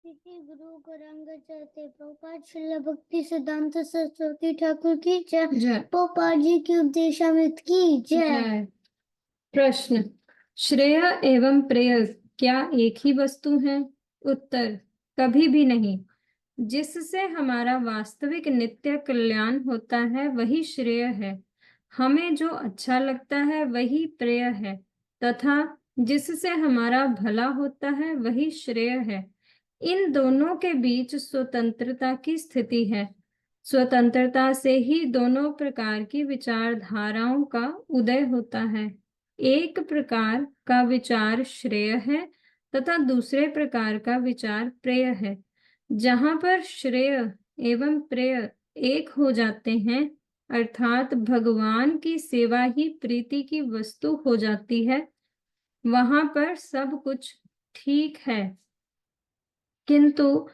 तिथि गुरु गौरांग चौथे प्रभुपाद श्रील भक्ति सिद्धांत सरस्वती ठाकुर की जय। प्रभुपाद जी की उपदेशामृत की जय। प्रश्न, श्रेय एवं प्रेय क्या एक ही वस्तु है? उत्तर, कभी भी नहीं। जिससे हमारा वास्तविक नित्य कल्याण होता है वही श्रेय है। हमें जो अच्छा लगता है वही प्रेय है तथा जिससे हमारा भला होता है वही श्रेय है। इन दोनों के बीच स्वतंत्रता की स्थिति है। स्वतंत्रता से ही दोनों प्रकार की विचारधाराओं का उदय होता है। एक प्रकार का विचार श्रेय है तथा दूसरे प्रकार का विचार प्रेय है। जहाँ पर श्रेय एवं प्रेय एक हो जाते हैं, अर्थात भगवान की सेवा ही प्रीति की वस्तु हो जाती है, वहां पर सब कुछ ठीक है। किंतु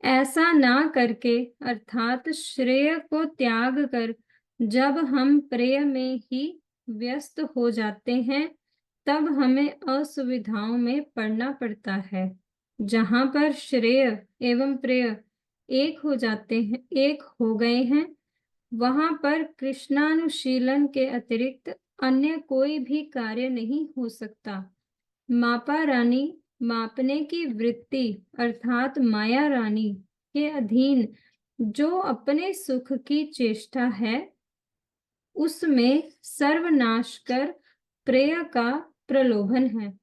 ऐसा ना करके, अर्थात श्रेय को त्याग कर जब हम प्रेय में ही व्यस्त हो जाते हैं, तब हमें असुविधाओं में पड़ना पड़ता है। जहाँ पर श्रेय एवं प्रेय एक हो जाते हैं, एक हो गए हैं, वहां पर कृष्णानुशीलन के अतिरिक्त अन्य कोई भी कार्य नहीं हो सकता। मापा रानी मापने की वृत्ति अर्थात माया रानी के अधीन जो अपने सुख की चेष्टा है, उसमें सर्वनाश कर प्रेय का प्रलोभन है।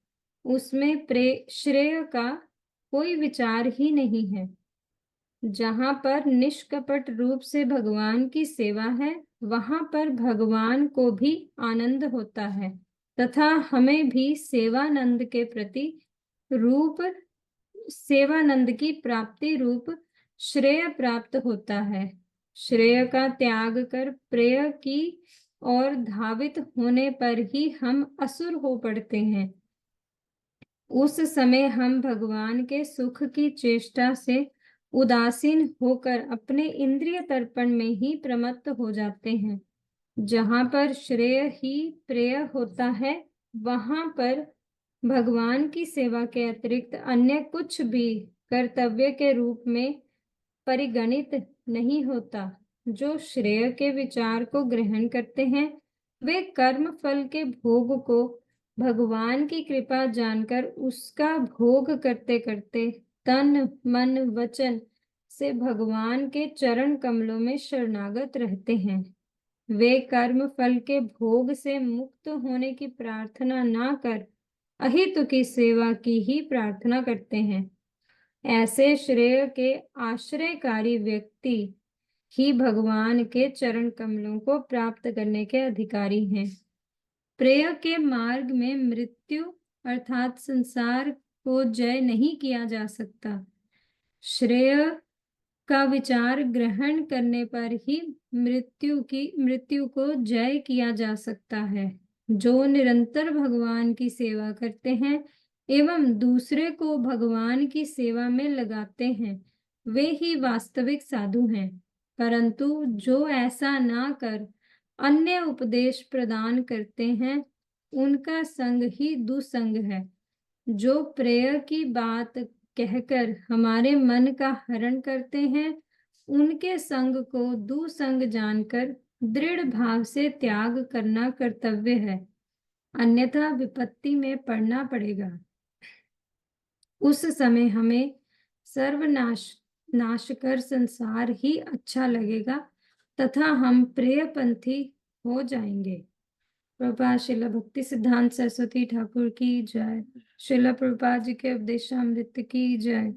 उसमें श्रेय का कोई विचार ही नहीं है। जहाँ पर निष्कपट रूप से भगवान की सेवा है, वहां पर भगवान को भी आनंद होता है तथा हमें भी सेवानंद के प्रति रूप सेवानंद की प्राप्ति रूप श्रेय प्राप्त होता है। श्रेय का त्याग कर प्रेय की और धावित होने पर ही हम असुर हो पड़ते हैं। उस समय हम भगवान के सुख की चेष्टा से उदासीन होकर अपने इंद्रिय तर्पण में ही प्रमत्त हो जाते हैं। जहाँ पर श्रेय ही प्रेय होता है, वहां पर भगवान की सेवा के अतिरिक्त अन्य कुछ भी कर्तव्य के रूप में परिगणित नहीं होता। जो श्रेय के विचार को ग्रहण करते हैं, वे कर्म फल के भोग को भगवान की कृपा जानकर उसका भोग करते करते तन मन वचन से भगवान के चरण कमलों में शरणागत रहते हैं। वे कर्म फल के भोग से मुक्त होने की प्रार्थना ना कर अहितु की सेवा की ही प्रार्थना करते हैं। ऐसे श्रेय के आश्रयकारी व्यक्ति ही भगवान के चरण कमलों को प्राप्त करने के अधिकारी हैं। प्रेय के मार्ग में मृत्यु अर्थात संसार को जय नहीं किया जा सकता। श्रेय का विचार ग्रहण करने पर ही मृत्यु को जय किया जा सकता है। जो निरंतर भगवान की सेवा करते हैं एवं दूसरे को भगवान की सेवा में लगाते हैं, वे ही वास्तविक साधु हैं। परंतु जो ऐसा ना कर अन्य उपदेश प्रदान करते हैं, उनका संग ही दुसंग है। जो प्रेय की बात कहकर हमारे मन का हरण करते हैं, उनके संग को दुसंग जानकर दृढ़ भाव से त्याग करना कर्तव्य है, अन्यथा विपत्ति में पड़ना पड़ेगा। उस समय हमें नाशकर संसार ही अच्छा लगेगा तथा हम प्रेयपंथी हो जाएंगे। प्रभुपाद श्रील भक्ति सिद्धांत सरस्वती ठाकुर की जय। श्रील प्रभुपाद जी के उपदेशामृत की जय।